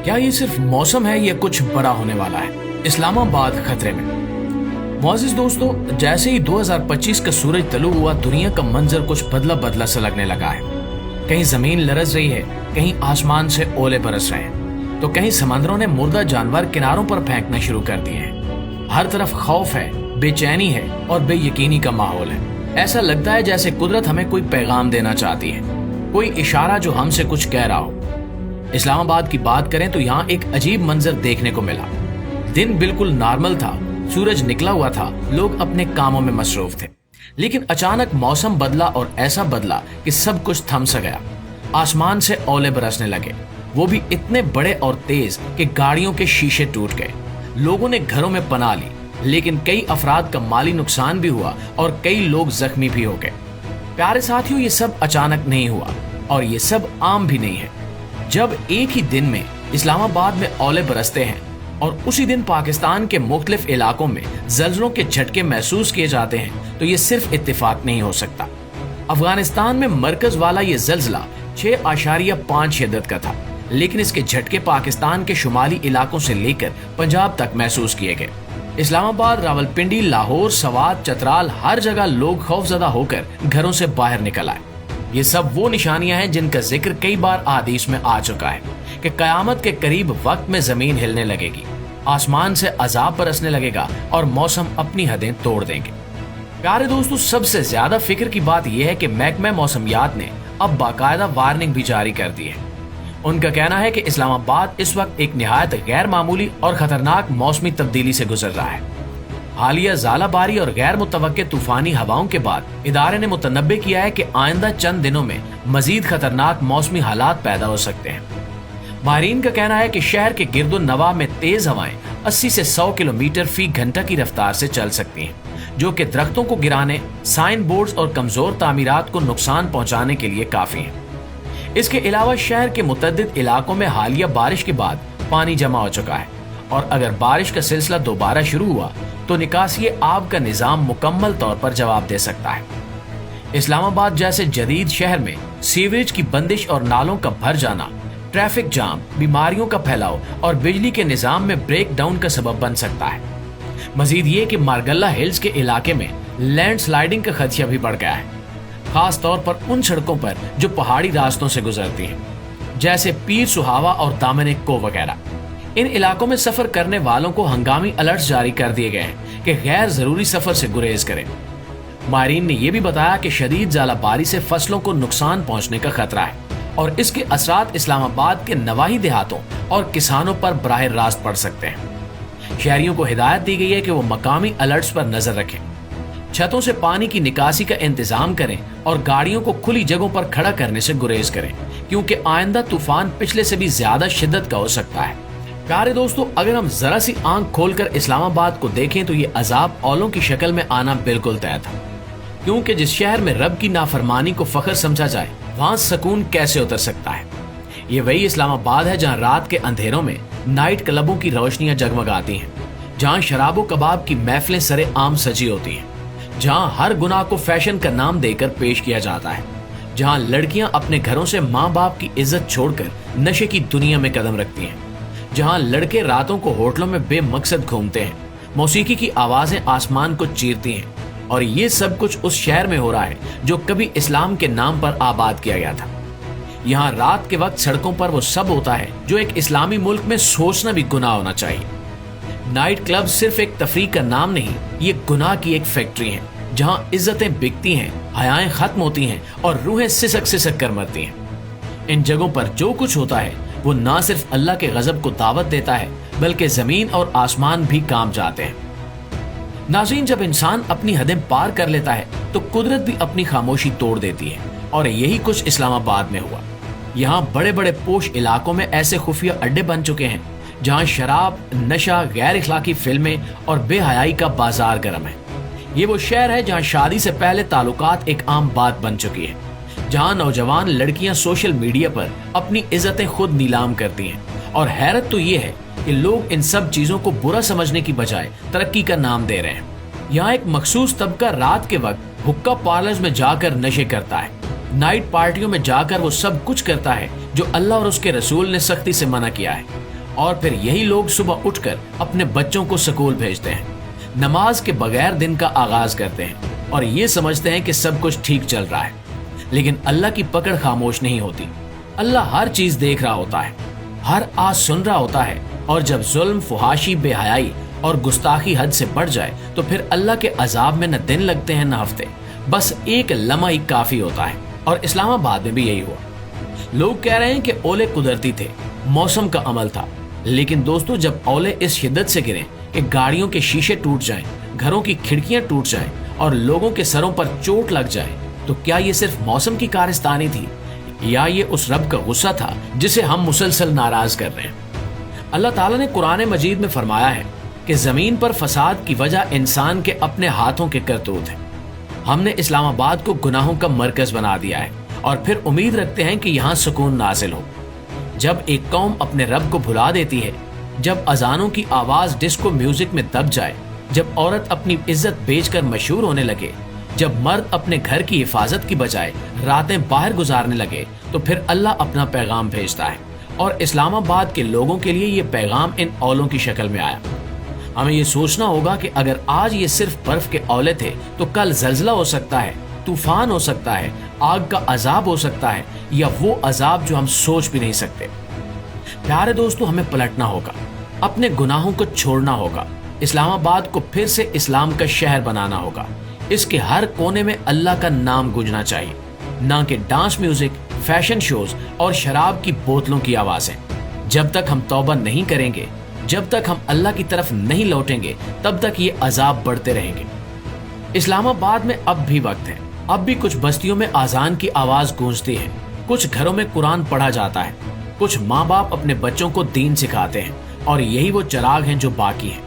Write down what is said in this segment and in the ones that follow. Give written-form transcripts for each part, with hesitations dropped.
क्या ये सिर्फ मौसम है या कुछ बड़ा होने वाला है? इस्लामाबाद खतरे में। मौजूद दोस्तों, जैसे ही 2025 का सूरज तलु हुआ, दुनिया का मंजर कुछ बदला बदला सा लगने लगा है। कहीं जमीन लरज रही है, कहीं आसमान से ओले बरस रहे हैं, तो कहीं समंदरों ने मुर्दा जानवर किनारों पर फेंकना शुरू कर दिए हैं। हर तरफ खौफ है, बेचैनी है और बेयकीनी का माहौल है। ऐसा लगता है जैसे कुदरत हमें कोई पैगाम देना चाहती है, कोई इशारा जो हमसे कुछ कह रहा हो। इस्लामाबाद की बात करें तो यहाँ एक अजीब मंजर देखने को मिला। दिन बिल्कुल नॉर्मल था, सूरज निकला हुआ था, लोग अपने कामों में मसरूफ थे। लेकिन अचानक मौसम बदला और ऐसा बदला कि सब कुछ थम सा गया। आसमान से ओले बरसने लगे, वो भी इतने बड़े और तेज कि गाड़ियों के शीशे टूट गए। लोगों ने घरों में पनाह ली, लेकिन कई अफराद का माली नुकसान भी हुआ और कई लोग जख्मी भी हो गए। प्यारे साथियों, ये सब अचानक नहीं हुआ और ये सब आम भी नहीं है। जब एक ही दिन में इस्लामाबाद में ओले बरसते हैं और उसी दिन पाकिस्तान के मुख्तलिफ इलाकों में जल्जलों के झटके महसूस किए जाते हैं, तो ये सिर्फ इत्तेफाक नहीं हो सकता। अफगानिस्तान में मरकज वाला ये जल्जला 6.5 शिद्दत का था, लेकिन इसके झटके पाकिस्तान के शुमाली इलाकों से लेकर पंजाब तक महसूस किए गए। इस्लामाबाद, रावलपिंडी, लाहौर, सवात, चतराल, हर जगह लोग खौफजदा होकर घरों से बाहर निकल आए। ये सब वो निशानियां हैं जिनका जिक्र कई बार अहादीस में आ चुका है कि कयामत के करीब वक्त में जमीन हिलने लगेगी, आसमान से अजाब बरसने लगेगा और मौसम अपनी हदें तोड़ देंगे। प्यारे दोस्तों, सबसे ज्यादा फिक्र की बात यह है कि महकमा मौसमियात ने अब बाकायदा वार्निंग भी जारी कर दी है। उनका कहना है कि इस्लामाबाद इस वक्त एक निहायत गैर मामूली और खतरनाक मौसमी तब्दीली से गुजर रहा है। हालिया ज़ालाबारी और गैर मुतवक्के तूफानी हवाओं के बाद इदारे ने मुतनब्बे किया है कि आइंदा चंद दिनों में मजीद खतरनाक मौसमी हालात पैदा हो सकते हैं। माहिरीन का कहना है कि शहर के गिरदो नवा में तेज हवाएं 80 से 100 किलोमीटर फी घंटा की रफ्तार से चल सकती हैं, जो कि दरख्तों को गिराने, साइन बोर्ड्स और कमजोर तामीरात को नुकसान पहुंचाने के लिए काफी हैं। इसके अलावा शहर के मुतअद्दिद इलाकों में हालिया बारिश के बाद पानी जमा हो चुका है और अगर बारिश का सिलसिला दोबारा शुरू हुआ तो निकासी आब का निजाम मुकम्मल तौर पर जवाब दे सकता है। इस्लामाबाद जैसे जदीद शहर में सीवरेज की बंदिश और नालों का भर जाना, ट्रैफिक जाम, बीमारियों का फैलाव और बिजली के निजाम में ब्रेक डाउन का सबब बन सकता है। मजीद ये कि मारगल्ला हिल्स के इलाके में लैंडस्लाइडिंग का खदशा भी बढ़ गया है, खास तौर पर उन सड़कों पर जो पहाड़ी रास्तों से गुजरती हैं, जैसे पीर सुहावा और दामन को वगैरह। इन इलाकों में सफर करने वालों को हंगामी अलर्ट जारी कर दिए गए हैं कि गैर जरूरी सफर से गुरेज करें। माहिरीन ने यह भी बताया कि शदीद ज़ालाबारी से फसलों को नुकसान पहुंचने का खतरा है और इसके असरात इस्लामाबाद के नवाही देहातों और किसानों पर बराह रास्त पड़ सकते हैं। शहरियों को हिदायत दी गई है कि वो मकामी अलर्ट्स पर नजर रखें, छतों से पानी की निकासी का इंतजाम करें और गाड़ियों को खुली जगहों पर खड़ा करने से गुरेज करें, क्योंकि आइंदा तूफान पिछले से भी ज्यादा शिद्दत का हो सकता है। प्यारे दोस्तों, अगर हम जरा सी आंख खोलकर इस्लामाबाद को देखें तो ये अजाब औलों की शक्ल में आना बिल्कुल तय था, क्योंकि जिस शहर में रब की नाफरमानी को फख्र समझा जाए, वहां सुकून कैसे उतर सकता है। ये वही इस्लामाबाद है जहां रात के अंधेरों में नाइट क्लबों की रोशनियां जगमगाती हैं, जहां शराबो कबाब की महफिलें सरे आम सजी होती हैं, जहां हर गुनाह को फैशन का नाम देकर पेश किया जाता है, जहां लड़कियां अपने घरों से माँ बाप की इज्जत छोड़कर नशे की दुनिया में कदम रखती हैं, जहां लड़के रातों को होटलों में बेमकसद घूमते हैं, मौसीकी की आवाजें आसमान को चीरती हैं, और ये सब कुछ उस शहर में हो रहा है जो कभी इस्लाम के नाम पर आबाद किया गया था। यहाँ रात के वक्त सड़कों पर वो सब होता है जो एक इस्लामी मुल्क में सोचना भी गुनाह होना चाहिए। नाइट क्लब सिर्फ एक तफरीह का नाम नहीं, ये गुनाह की एक फैक्ट्री है, जहां इज्जतें बिकती हैं, हयाएं खत्म होती हैं और रूहें सिसक सिसक कर मरती हैं। इन जगहों पर जो कुछ होता है वो ना सिर्फ अल्लाह के गजब को दावत देता है, बल्कि जमीन और आसमान भी काम जाते हैं। नाज़रीन, जब इंसान अपनी हदें पार कर लेता है तो कुदरत भी अपनी खामोशी तोड़ देती है, और यही कुछ इस्लामाबाद में हुआ। यहाँ बड़े बड़े पोश इलाकों में ऐसे खुफिया अड्डे बन चुके हैं जहाँ शराब, नशा, गैर इखलाकी फिल्में और बेहयाई का बाजार गर्म है। ये वो शहर है जहाँ शादी से पहले ताल्लुकात एक आम बात बन चुकी है, जहाँ नौजवान लड़कियां सोशल मीडिया पर अपनी इज्जतें खुद नीलाम करती हैं, और हैरत तो ये है कि लोग इन सब चीजों को बुरा समझने की बजाय तरक्की का नाम दे रहे हैं। यहाँ एक मखसूस तबका रात के वक्त हुक्का पार्लर्स में जाकर नशे करता है, नाइट पार्टियों में जाकर वो सब कुछ करता है जो अल्लाह और उसके रसूल ने सख्ती से मना किया है, और फिर यही लोग सुबह उठकर अपने बच्चों को स्कूल भेजते हैं, नमाज के बगैर दिन का आगाज करते हैं और ये समझते हैं कि सब कुछ ठीक चल रहा है। लेकिन अल्लाह की पकड़ खामोश नहीं होती। अल्लाह हर चीज देख रहा होता है, हर आवाज सुन रहा होता है, और जब जुल्म, फुहाशी, बेहयाई और गुस्ताखी हद से बढ़ जाए तो फिर अल्लाह के अजाब में न दिन लगते हैं न हफ्ते, बस एक लम्हा ही काफी होता है। और इस्लामाबाद में भी यही हुआ। लोग कह रहे हैं कि ओले कुदरती थे, मौसम का अमल था, लेकिन दोस्तों जब ओले इस शिद्दत से गिरे कि गाड़ियों के शीशे टूट जाएं, घरों की खिड़कियां टूट जाएं और लोगों के सरों पर चोट लग जाए, तो क्या ये सिर्फ मौसम की कारस्तानी थी या ये उस रब का गुस्सा था जिसे हम मुसलसल नाराज कर रहे हैं। अल्लाह ताला ने कुरान मजीद में फरमाया है कि जमीन पर फसाद की वजह इंसान के अपने हाथों के करतूत है। हमने इस्लामाबाद को गुनाहों का मरकज बना दिया है और फिर उम्मीद रखते हैं कि यहाँ सुकून नाजिल हो। जब एक कौम अपने रब को भुला देती है, जब अजानों की आवाज डिस्को म्यूजिक में दब जाए, जब औरत अपनी इज्जत बेचकर मशहूर होने लगे, जब मर्द अपने घर की हिफाजत की बजाय रातें बाहर गुजारने लगे, तो फिर अल्लाह अपना पैगाम भेजता है। और इस्लामाबाद के लोगों के लिए ये पैगाम इन औलों की शक्ल में आया। हमें ये सोचना होगा कि अगर आज ये सिर्फ बर्फ के औले थे तो कल जल्जला हो सकता है, तूफान हो सकता है, आग का अजाब हो सकता है, या वो अजाब जो हम सोच भी नहीं सकते। प्यारे दोस्तों, हमें पलटना होगा, अपने गुनाहों को छोड़ना होगा, इस्लामाबाद को फिर से इस्लाम का शहर बनाना होगा। इसके हर कोने में अल्लाह का नाम गूंजना चाहिए, ना कि डांस म्यूजिक, फैशन शोज और शराब की बोतलों की आवाजें। जब तक हम तौबा नहीं करेंगे, जब तक हम अल्लाह की तरफ नहीं लौटेंगे, तब तक ये अजाब बढ़ते रहेंगे। इस्लामाबाद में अब भी वक्त है, अब भी कुछ बस्तियों में आजान की आवाज गूंजती है, कुछ घरों में कुरान पढ़ा जाता है, कुछ माँ बाप अपने बच्चों को दीन सिखाते हैं, और यही वो चिराग हैं जो बाकी हैं।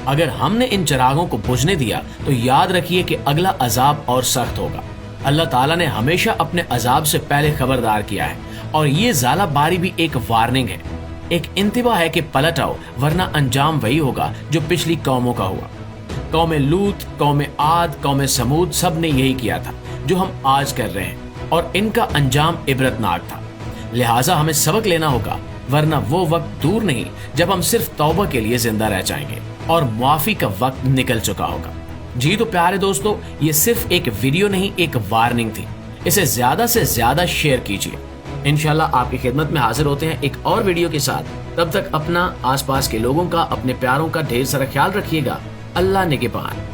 अगर हमने इन चिरागों को बुझने दिया तो याद रखिए कि अगला अजाब और सख्त होगा। अल्लाह ताला ने हमेशा अपने अजाब से पहले खबरदार किया है, और ये ज़ाला बारी भी एक वार्निंग है, एक इंतबा है कि पलट आओ, वरना अंजाम वही होगा जो पिछली कौमों का हुआ। कौम लूत, कौम आद, कौम समूद, सब ने यही किया था जो हम आज कर रहे हैं, और इनका अंजाम इबरतनाक था। लिहाजा हमें सबक लेना होगा, वरना वो वक्त दूर नहीं जब हम सिर्फ तौबा के लिए जिंदा रह जाएंगे और मुआफी का वक्त निकल चुका होगा। जी तो प्यारे दोस्तों, ये सिर्फ एक वीडियो नहीं, एक वार्निंग थी। इसे ज्यादा से ज्यादा शेयर कीजिए। इंशाल्लाह आपकी खिदमत में हाजिर होते हैं एक और वीडियो के साथ। तब तक अपना, आसपास के लोगों का, अपने प्यारों का ढेर सारा ख्याल रखिएगा। अल्लाह निगहबान।